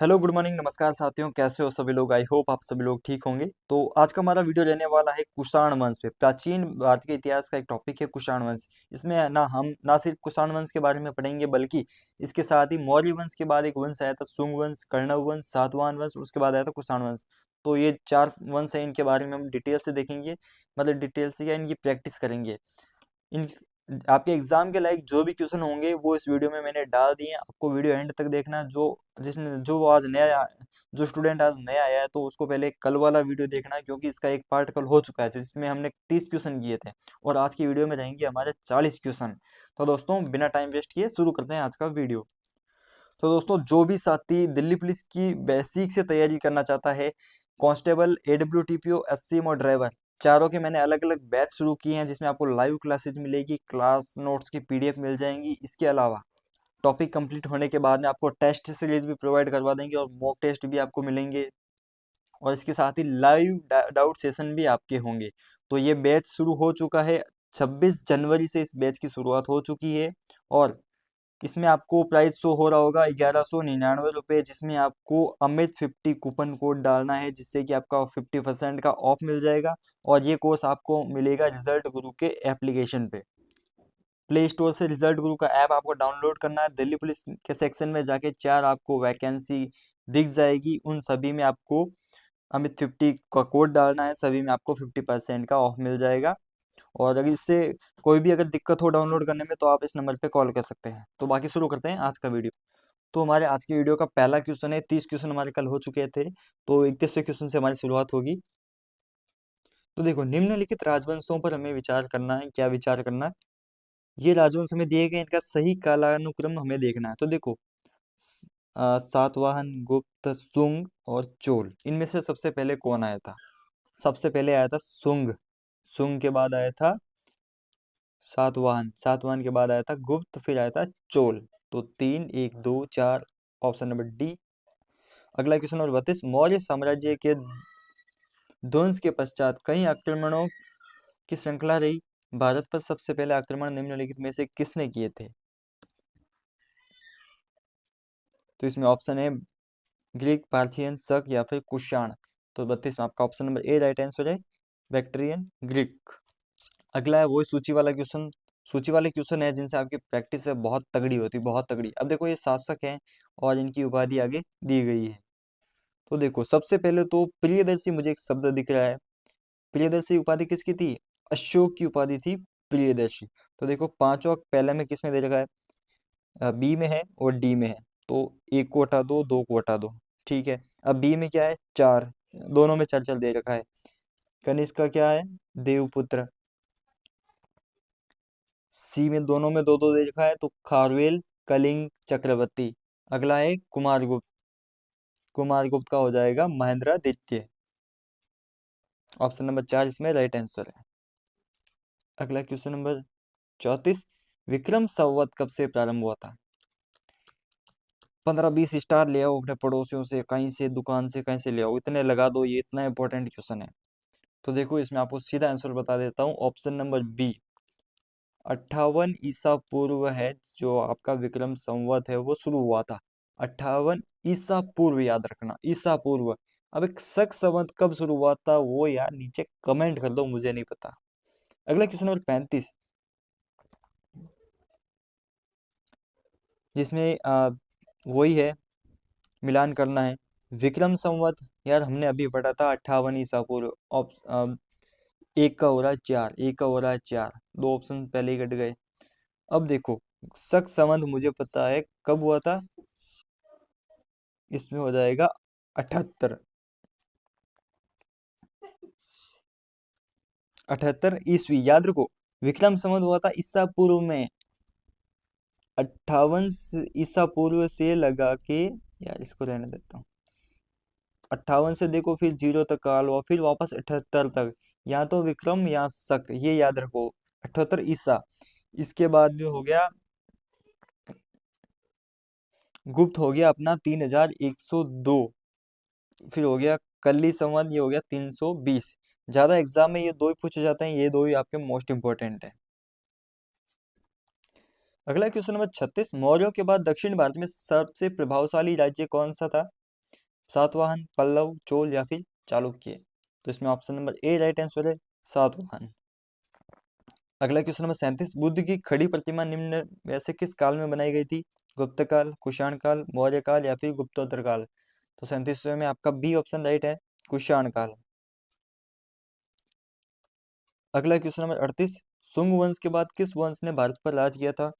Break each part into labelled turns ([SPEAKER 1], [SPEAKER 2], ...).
[SPEAKER 1] Hello good morning नमस्कार साथियों, कैसे हो सभी लोग। आई होप आप सभी लोग ठीक होंगे। तो आज का हमारा वीडियो रहने वाला है कुषाण वंश पे। प्राचीन भारत के इतिहास का एक टॉपिक है कुषाण वंश। इसमें ना हम ना सिर्फ कुषाण वंश के बारे में पढ़ेंगे, बल्कि इसके साथ ही मौर्य वंश के बाद एक वंश आया था शुंग वंश, कर्ण वंश, सातवाहन वंश, उसके बाद आया था कुषाण वंश। तो ये चार वंश है, इनके बारे में हम डिटेल से देखेंगे। मतलब डिटेल से क्या, इनकी प्रैक्टिस करेंगे। इन आपके एग्जाम के लायक जो भी क्वेश्चन होंगे वो इस वीडियो में मैंने डाल दिए हैं। आपको वीडियो एंड तक देखना है। जो आज नया, जो स्टूडेंट आज नया आया है तो उसको पहले कल वाला वीडियो देखना है, क्योंकि इसका एक पार्ट कल हो चुका है जिसमें हमने 30 क्वेश्चन किए थे और आज की वीडियो में रहेंगे हमारे 40 क्वेश्चन। तो दोस्तों बिना टाइम वेस्ट किए शुरू करते हैं आज का वीडियो। तो दोस्तों जो भी साथी दिल्ली पुलिस की बेसिक से तैयारी करना चाहता है, कांस्टेबल, एडब्ल्यूटीपीओ, एससीएम और ड्राइवर, चारों के मैंने अलग अलग बैच शुरू किए हैं जिसमें आपको लाइव क्लासेज मिलेगी, क्लास नोट्स की पीडीएफ मिल जाएंगी। इसके अलावा टॉपिक कंप्लीट होने के बाद में आपको टेस्ट सीरीज भी प्रोवाइड करवा देंगे और मॉक टेस्ट भी आपको मिलेंगे। और इसके साथ ही लाइव डाउट सेशन भी आपके होंगे। तो ये बैच शुरू हो चुका है, 26 जनवरी से इस बैच की शुरुआत हो चुकी है। और इसमें आपको प्राइस शो हो रहा होगा 1199 रुपये, जिसमें आपको अमित 50 कूपन कोड डालना है, जिससे कि आपका 50% का ऑफ मिल जाएगा। और ये कोर्स आपको मिलेगा रिजल्ट गुरु के एप्लीकेशन पे। प्ले स्टोर से रिजल्ट गुरु का ऐप आपको डाउनलोड करना है। दिल्ली पुलिस के सेक्शन में जाके चार आपको वैकेंसी दिख जाएगी, उन सभी में आपको अमित 50 का कोड डालना है। सभी में आपको 50% का ऑफ मिल जाएगा। और अगर इससे कोई भी अगर दिक्कत हो डाउनलोड करने में तो आप इस नंबर पे कॉल कर सकते हैं। तो बाकी शुरू करते हैं आज का वीडियो। तो हमारे आज की वीडियो का पहला क्वेश्चन है, 30 क्वेश्चन हमारे कल हो चुके थे, तो 31वें क्वेश्चन से हमारी शुरुआत होगी। तो देखो, निम्नलिखित राजवंशों पर हमें विचार करना है। क्या विचार करना है? ये राजवंश हमें दिए गए, इनका सही कालानुक्रम हमें देखना है। तो देखो, सातवाहन, गुप्त, शुंग और चोल, इनमें से सबसे पहले कौन आया था? सबसे पहले आया था शुंग। शुंग के बाद आया था सातवाहन, सातवाहन के बाद आया था गुप्त, फिर आया था चोल। तो 3, 1, 2, 4, ऑप्शन नंबर डी। अगला क्वेश्चन नंबर 32, मौर्य साम्राज्य के ध्वंस के पश्चात कई आक्रमणों की श्रृंखला रही। भारत पर सबसे पहले आक्रमण निम्नलिखित में से किसने किए थे? तो इसमें ऑप्शन है ग्रीक, पार्थियन, शक या फिर कुषाण। तो 32 में आपका option number A right answer है, बैक्ट्रियन, ग्रीक। अगला है वही सूची वाला क्वेश्चन। सूची वाले क्वेश्चन है जिनसे आपकी प्रैक्टिस है बहुत तगड़ी होती, बहुत तगड़ी। अब देखो, ये शासक हैं और इनकी उपाधि आगे दी गई है। तो देखो, सबसे पहले तो प्रियदर्शी मुझे एक शब्द दिख रहा है। प्रियदर्शी उपाधि किसकी थी? अशोक की उपाधि थी प्रियदर्शी। तो देखो, पांचों पहले में किस में दे रखा है? बी में है और डी में है। तो एक को हटा दो, दो को हटा दो। ठीक है। अब बी में क्या है? चार, दोनों में चार चार दे रखा है। कनिष्क का क्या है? देवपुत्र। सी में दोनों में दो दो दे रखा है, तो खारवेल, कलिंग, चक्रवर्ती। अगला है कुमारगुप्त। कुमारगुप्त का हो जाएगा महेंद्रादित्य। ऑप्शन नंबर 4 इसमें राइट आंसर है। अगला क्वेश्चन नंबर 34, विक्रम संवत कब से प्रारंभ हुआ था? 15-20 स्टार ले आओ अपने पड़ोसियों से, कहीं से, दुकान से, कहीं से ले आओ, इतने लगा दो, ये इतना इंपॉर्टेंट क्वेश्चन है। तो देखो, इसमें आपको सीधा आंसर बता देता हूँ, ऑप्शन नंबर बी 58 ईसा पूर्व है। जो आपका विक्रम संवत है वो शुरू हुआ था 58 ईसा पूर्व, याद रखना, ईसा पूर्व। अब एक शक संवत कब शुरू हुआ था वो यार नीचे कमेंट कर दो, मुझे नहीं पता। अगला क्वेश्चन नंबर 35, जिसमें वही है, मिलान करना है। विक्रम संवत यार हमने अभी पढ़ा था 58 ईसा पूर्व। एक का हो रहा है चार, एक का हो रहा है चार, दो ऑप्शन पहले ही कट गए। अब देखो, शक संवत मुझे पता है कब हुआ था, इसमें हो जाएगा 78। 78 ईस्वी, याद रखो। विक्रम संवत हुआ था ईसा पूर्व में 58 ईसा पूर्व से लगा के, यार इसको रहने देता हूँ। 58 से देखो, फिर 0 तक का लो, फिर वापस 78 तक। या तो विक्रम या शक, ये याद रखो। 78 ईसा, इसके बाद में हो गया गुप्त, हो गया अपना 3102। फिर हो गया कल्ली संवत, ये हो गया 320। ज्यादा एग्जाम में ये दो ही पूछे जाते हैं, ये दो ही आपके मोस्ट इंपोर्टेंट है। अगला क्वेश्चन नंबर 36, मौर्यों के बाद दक्षिण भारत में सबसे प्रभावशाली राज्य कौन सा था? सातवाहन, पल्लव, चोल या फिर चालुक्य। तो इसमें option number A right answer है, सातवाहन। अगला क्वेश्चन नंबर 37, बुद्ध की खड़ी प्रतिमा निम्न में से किस काल में बनाई गई थी? गुप्त काल, कुषाण काल, मौर्य काल या फिर गुप्तोत्तर काल। तो 37वें में आपका बी ऑप्शन राइट है, कुषाण काल। अगला क्वेश्चन नंबर 38, शुंग वंश के बाद किस वंश ने भारत पर राज किया था?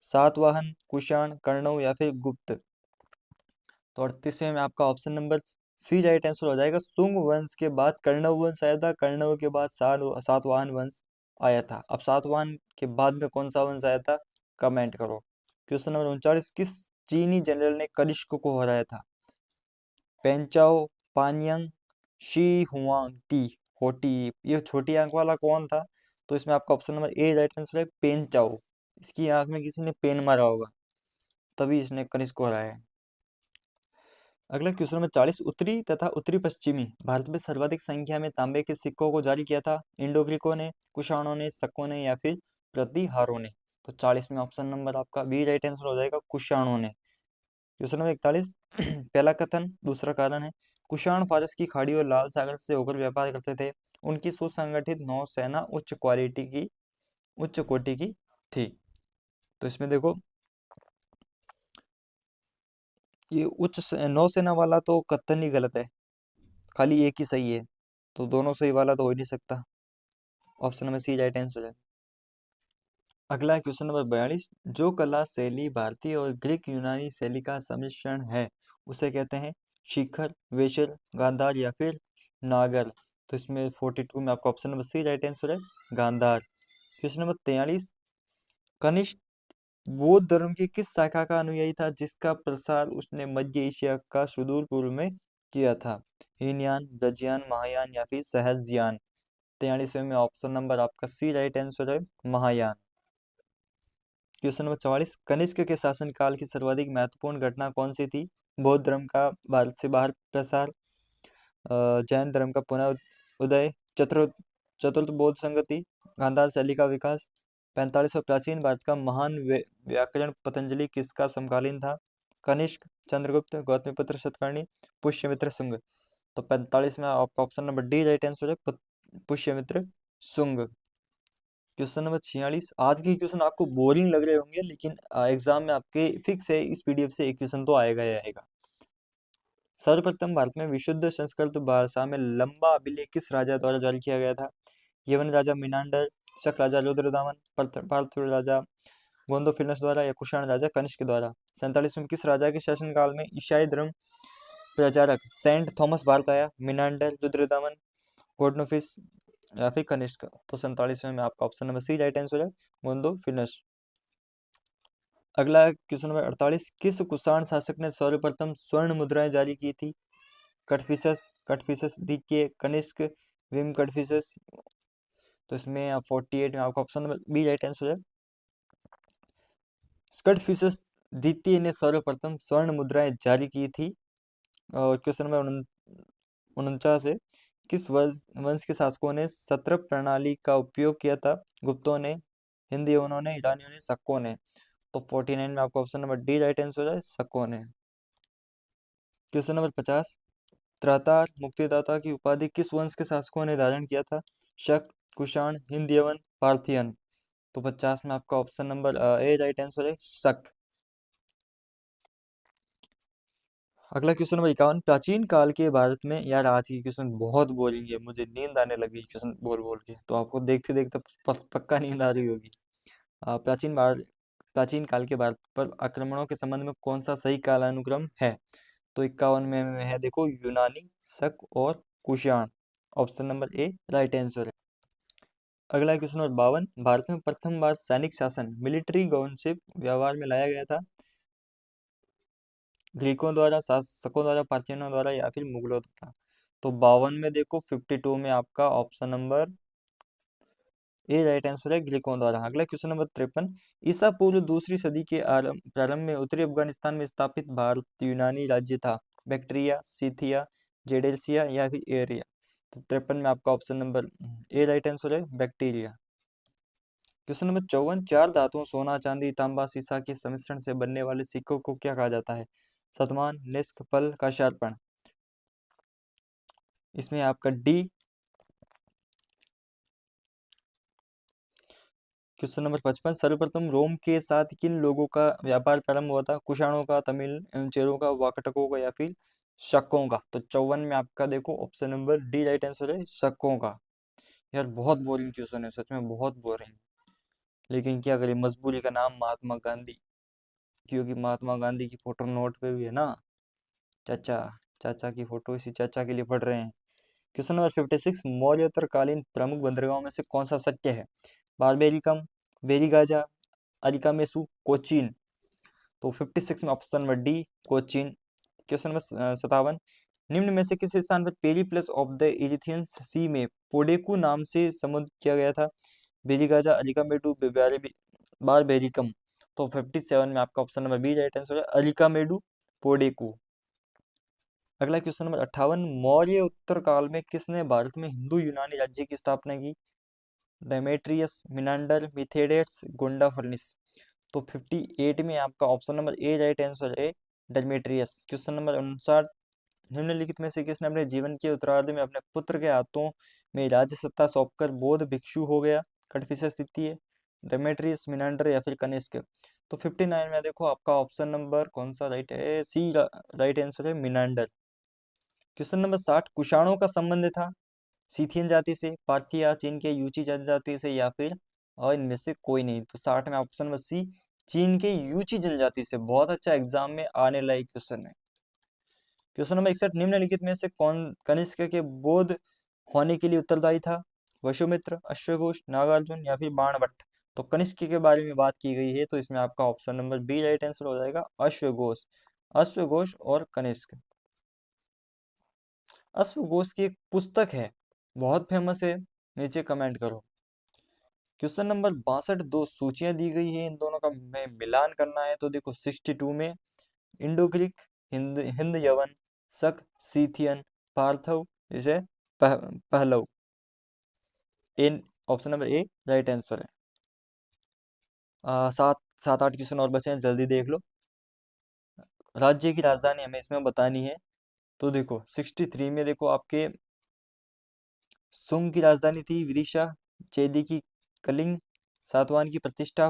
[SPEAKER 1] सातवाहन, कुषाण, कण्व या फिर गुप्त। तो 38वें में आपका option number C right answer हो जाएगा। शुंग वंश के बाद कण्व वंश आया था, कण्व के बाद सातवाहन वंश आया था। अब सातवाहन के बाद में कौन सा वंश आया था, कमेंट करो। क्वेश्चन नंबर 39, किस चीनी जनरल ने कनिष्क को हराया था? पेंचाओ, पानियांग, शी हुआंग टी, होटी। ये छोटी आंख वाला कौन था? तो इसमें आपका option number A right answer है, पेंचाओ। इसकी आंख में किसी ने पेन मारा होगा, तभी इसने कनिष्क को हराया है। अगला क्वेश्चन नंबर 40, उत्तरी तथा उत्तरी पश्चिमी भारत में सर्वाधिक संख्या में तांबे के सिक्कों को जारी किया था? इंडो ग्रीकों ने, कुषाणों ने, शकों ने या फिर प्रतिहारों ने। तो 40 में ऑप्शन नंबर आपका बी राइट आंसर हो जाएगा, कुषाणों ने। क्वेश्चन नंबर 41, पहला कथन दूसरा कारण है। कुषाण फारस की खाड़ी और लाल सागर से होकर व्यापार करते थे। उनकी सुसंगठित नौसेना उच्च कोटि की थी। तो इसमें देखो, ये नौसेना वाला तो कथन ही गलत है, खाली एक ही सही है। तो दोनों सही वाला तो हो ही नहीं सकता। Option number C right answer है। अगला क्वेश्चन नंबर 42, जो कला शैली भारतीय और ग्रीक यूनानी शैली का सम्मिश्रण है उसे कहते हैं? शिखर, वेशल, गांधार या फिर नागर। तो इसमें 42 में आपका option number C right answer है, गांधार। क्वेश्चन नंबर 43, कनिष्क बौद्ध धर्म की किस शाखा का अनुयायी था जिसका प्रसार उसने मध्य एशिया का सुदूर पूर्व में किया था? हीनयान, ब्रजयान, महायान या फिर सहजयान। 43वें में ऑप्शन नंबर आपका सी राइट आंसर है, महायान। क्वेश्चन नंबर 44, कनिष्क के शासनकाल की सर्वाधिक महत्वपूर्ण घटना कौन सी थी? बौद्ध धर्म का भारत से बाहर प्रसार, जैन धर्म का पुनः उदय, चतुर्थ बौद्ध संगति, गांधार शैली का विकास। 45, प्राचीन भारत का महान व्याकरण पतंजलि किसका समकालीन था? कनिष्क, चंद्रगुप्त, गौतमीपुत्र सतकर्णी, पुष्यमित्र शुंग। तो 45 में आपका option number D right answer है, पुष्यमित्र शुंग। क्वेश्चन नंबर 46, आज के क्वेश्चन आपको बोरिंग लग रहे होंगे, लेकिन एग्जाम में आपके फिक्स है, इस पीडीएफ से एक क्वेश्चन तो आएगा ही आएगा। सर्वप्रथम भारत में विशुद्ध संस्कृत भाषा में लंबा अभिलेख किस राजा द्वारा जारी किया गया था? यवन राजा मिनांडर, शक राजा रुद्रदामन, पार्थुर राजा गोंदोफिलस द्वारा या कुषाण राजा कनिष्क द्वारा। 47 में किस राजा के शासनकाल में ईसाई धर्म प्रचारक सेंट थॉमस भारत आया? मिनांडर, रुद्रदामन, गोडनोफिस या फिर कनिष्क। तो 47वें में आपका option number C right answer है, गोंदोफिलस। अगला क्वेश्चन नंबर 48, किस कुषाण शासक ने सर्वप्रथम स्वर्ण मुद्राएं जारी की थी? कटफिसस द्वितीय, कनिष्क, विम कटफिसस। तो इसमें 48 में आपका option number B right answer है, कटफिसस द्वितीय ने सर्वप्रथम स्वर्ण मुद्राएं जारी की थी। और क्वेश्चन नंबर 49 है, किस वंश के शासकों ने सत्र प्रणाली का उपयोग किया था? गुप्तों ने, हिंदयवनों ने, ईरानियों ने, शकों ने। तो 49 में आपका option number D right answer है, शकों ने। क्वेश्चन नंबर 50, त्रातार मुक्तिदाता की उपाधि किस वंश के शासकों ने धारण किया था? शक, कुषाण, हिंदयवन, पार्थियन। तो 50 में आपका option number A right answer है, शक। अगला क्वेश्चन नंबर 51, प्राचीन काल के भारत में, यार आज की क्वेश्चन बहुत बोरिंग है, मुझे नींद आने लगी क्वेश्चन बोल बोल के, तो आपको देखते देखते पक्का नींद आ रही होगी। प्राचीन काल के भारत पर आक्रमणों के संबंध में कौन सा सही कालानुक्रम है? तो 51 में है देखो, यूनानी, शक और Kushan. Option number A right answer है। अगला क्वेश्चन नंबर 52, भारत में प्रथम बार सैनिक शासन मिलिट्री गवर्नशिप व्यवहार में लाया गया था? ग्रीकों द्वारा, शासकों द्वारा, पार्थियनों द्वारा या फिर मुगलों द्वारा। तो 52 में देखो, 52 में आपका option number A right answer है, ग्रीकों द्वारा। अगला क्वेश्चन नंबर 53, ईसा पूर्व दूसरी सदी के प्रारंभ में उत्तरी अफगानिस्तान में स्थापित भारत यूनानी राज्य था? बैक्ट्रिया, सीथिया, जेडेसिया या फिर एरिया। तो 53 में आपका option number A right answer है, बैक्टीरिया। क्वेश्चन नंबर 54, चार धातुओं सोना, चांदी, तांबा, सीसा के सम्मिश्रण से बनने वाले सिक्कों को क्या कहा जाता है? शतमान, निष्क, पल का शार्पण। इसमें आपका डी। क्वेश्चन नंबर 55, सर्वप्रथम रोम के साथ किन लोगों का व्यापार प्रारंभ हुआ था? कुषाणों का, तमिल एवं चेरों का, वाकटकों का या फिर शकों का? तो 54 में आपका देखो option number D right answer है, शकों का। यार बहुत बोरिंग क्वेश्चन है, सच में बहुत बोरिंग। लेकिन क्या करें, मजबूरी का नाम महात्मा गांधी, क्योंकि महात्मा गांधी की फोटो नोट पे भी है ना। चाचा, चाचा की फोटो इसी चाचा के लिए पढ़ रहे हैं। क्वेश्चन नंबर 56, मौर्योत्तरकालीन प्रमुख बंदरगाहों में से कौन सा सत्य है? बारबेरिकम, बेरीगाजा, अरिकामेसु, कोचीन? तो 56 में option number D, Cochin. Question number 57, निम्न में से किस स्थान पर पेरिप्लस ऑफ द इरिथियन सी में पोडेकू नाम से समुद्र किया गया था? बेरीगाजा, अरिकामेडू, बारबेरिकम? तो 57 में आपका option number B right answer है, अरिकामेडू पोडेकू। अगला क्वेश्चन नंबर 58, मौर्य उत्तर काल में किसने भारत में हिंदू यूनानी राज्य की स्थापना की? Demetrius, Menander, Mithridates, Gondophares? तो 58 में आपका option number A right answer है, डेमेट्रियस। क्वेश्चन नंबर 59, निम्नलिखित में से किसने अपने जीवन के उत्तरार्ध में अपने पुत्र के हाथों में राज्य सत्ता सौंपकर बौद्ध भिक्षु हो गया? कठफिश स्थिति है, डेमेट्रियस, मिनांडर या फिर कनिष्क? तो 59 में देखो आपका ऑप्शन नंबर कौन सा राइट है, सी राइट आंसर है, मिनांडर। क्वेश्चन नंबर 60, कुषाणों का संबंध था सीथियन जाति से, पार्थिया, चीन के यूची जनजाति से या फिर और इनमें से कोई नहीं? तो 60 में ऑप्शन नंबर सी, चीन के यूची जनजाति से। बहुत अच्छा एग्जाम में आने लायक क्वेश्चन है। क्वेश्चन नंबर 61, निम्नलिखित में से कौन कनिष्क के बौद्ध होने के लिए उत्तरदायी था? वसुमित्र, अश्वघोष, नागार्जुन या फिर बाणभट्ट? तो कनिष्क के बारे में बात की गई है, तो इसमें आपका option number B right answer हो जाएगा, अश्वघोष। अश्वघोष और कनिष्क। अश्वघोष की एक पुस्तक है, बहुत फेमस है, नीचे कमेंट करो। क्वेश्चन नंबर 62, दो सूचियां दी गई है, इन दोनों का में मिलान करना है। तो देखो 62 में इंडो ग्रीक, हिंद हिंद यवन, शक, सीथियन, पार्थव, इसे पहलव? इन option number A right answer है। सात सात आठ क्वेश्चन और बचे हैं, जल्दी देख लो। राज्य की राजधानी हमें इसमें बतानी है। तो देखो 63 में देखो आपके सुंग की राजधानी थी विदिशा, चेदी की कलिंग, सातवाहन की प्रतिष्ठा,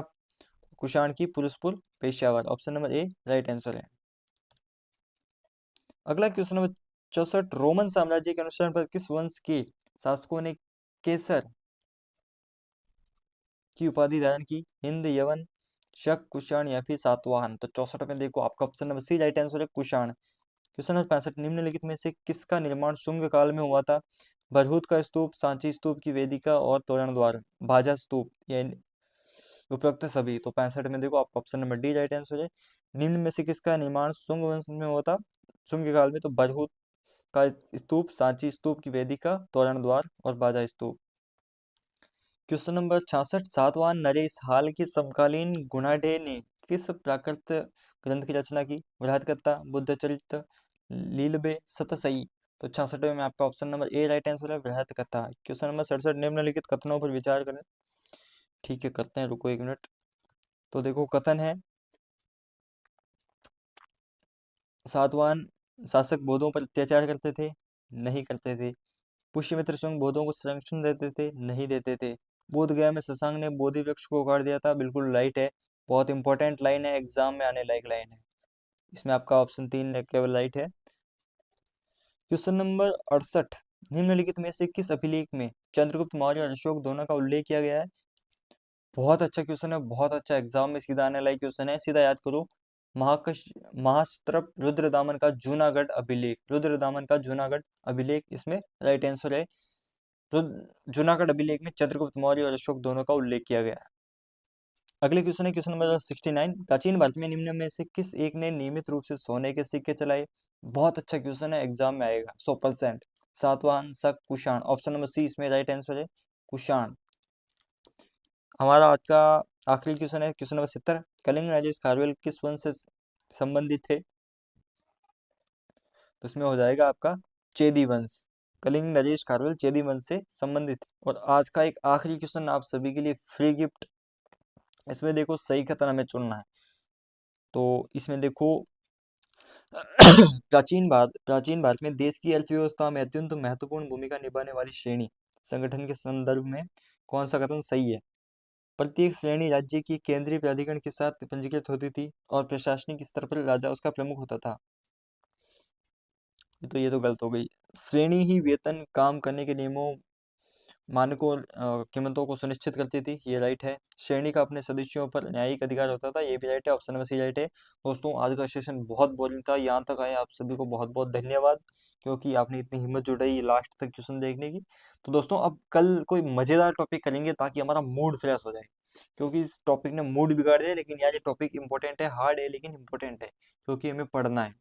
[SPEAKER 1] कुषाण की Purushapur, Peshawar? Option number A right answer है। अगला क्वेश्चन नंबर 64, रोमन साम्राज्य के अनुसरण पर किस वंश के शासकों ने केसर की उपाधि धारण की? हिंद, यवन, शक, कुषाण या फिर सातवाहन? तो 64 में देखो आपका option number C right answer है, कुषाण। क्वेश्चन नंबर 65, निम्नलिखित में से किसका निर्माण शुंग काल में हुआ था? बरहूत का स्तूप, सांची स्तूप की वेदिका और तोरण द्वार, भाजा स्तूप या उपरोक्त सभी? तो 65 में देखो आपका option number D right answer है, निम्न में से किसका निर्माण शुंग वंश में हुआ था शुंग काल में? तो बरहूत का स्तूप, सांची स्तूप की वेदिका, तोरण द्वार और बाजा स्तूप। क्वेश्चन नंबर 66, सातवाहन नरेश हाल के समकालीन गुणाढ्य ने किस प्राकृत ग्रंथ की रचना की? बृहत्कथा, बुद्ध चरित्र, लीलबे, सतसई? तो 66 में आपका option number A right answer है, बृहत्कथा। क्वेश्चन नंबर 67, निम्नलिखित कथनों पर विचार करें। ठीक है, करते हैं, रुको एक मिनट। तो देखो कथन है, सातवाहन शासक बौद्धों पर अत्याचार करते थे? नहीं करते थे। पुष्यमित्र शुंग बौद्धों को संरक्षण देते थे? नहीं देते थे। बोध गया में शशांक ने बोधि वृक्ष को उखाड़ दिया था? बिल्कुल राइट है, बहुत इंपॉर्टेंट लाइन है, एग्जाम में आने लायक लाइन है। इसमें आपका ऑप्शन 3 केवल राइट है। क्वेश्चन नंबर 68, निम्नलिखित में से किस अभिलेख में चंद्रगुप्त मौर्य और अशोक दोनों का उल्लेख किया गया है? बहुत अच्छा क्वेश्चन है, बहुत अच्छा, एग्जाम में सीधा आने लायक क्वेश्चन है, सीधा याद करो। महाकश महास्त्रप रुद्रदामन का जूनागढ़ अभिलेख, रुद्रदामन का जूनागढ़ अभिलेख इसमें राइट आंसर है। तो जूनागढ़ अभिलेख में चंद्रगुप्त मौर्य और अशोक दोनों का उल्लेख किया गया है। अगले क्वेश्चन है क्वेश्चन नंबर 69, प्राचीन भारत में निम्न में से किस एक ने नियमित रूप से सोने के सिक्के चलाए? बहुत अच्छा क्वेश्चन है, एग्जाम में आएगा 100%। सातवाहन, शक, कुषाण? ऑप्शन नंबर सी इसमें राइट आंसर है, कुषाण। हमारा आज का आखिरी क्वेश्चन है क्वेश्चन नंबर 70, कलिंग राजेश खारवेल किस वंश से संबंधित थे? तो इसमें हो जाएगा आपका चेदी वंश। कलिंग राजेश खारवेल चेदी वंश से संबंधित। और आज का एक आखिरी क्वेश्चन आप सभी के लिए फ्री गिफ्ट। इसमें देखो सही कथन हमें चुनना है। तो इसमें देखो प्राचीन भारत में देश की अर्थव्यवस्था में अत्यंत महत्वपूर्ण भूमिका निभाने वाली श्रेणी संगठन के संदर्भ में कौन सा कथन सही है? प्रत्येक श्रेणी राज्य की केंद्रीय प्राधिकरण के साथ पंजीकृत होती थी और प्रशासनिक स्तर पर राजा उसका प्रमुख होता था। ये तो गलत हो गई। श्रेणी ही वेतन, काम करने के नियमों, मानकों, कीमतों को सुनिश्चित करती थी, ये राइट है। श्रेणी का अपने सदस्यों पर न्यायिक अधिकार होता था, ये भी राइट है। ऑप्शन नंबर सी राइट है। दोस्तों, आज का सेशन बहुत बोरिंग था, यहाँ तक आए आप सभी को बहुत बहुत धन्यवाद, क्योंकि आपने इतनी हिम्मत जुटाई लास्ट तक क्वेश्चन देखने की। तो दोस्तों, अब कल कोई मजेदार टॉपिक करेंगे ताकि हमारा मूड फ्रेश हो जाए, क्योंकि इस टॉपिक ने मूड बिगाड़ दिया। लेकिन यार, ये टॉपिक इंपॉर्टेंट है, हार्ड है लेकिन इंपॉर्टेंट है, क्योंकि हमें पढ़ना है।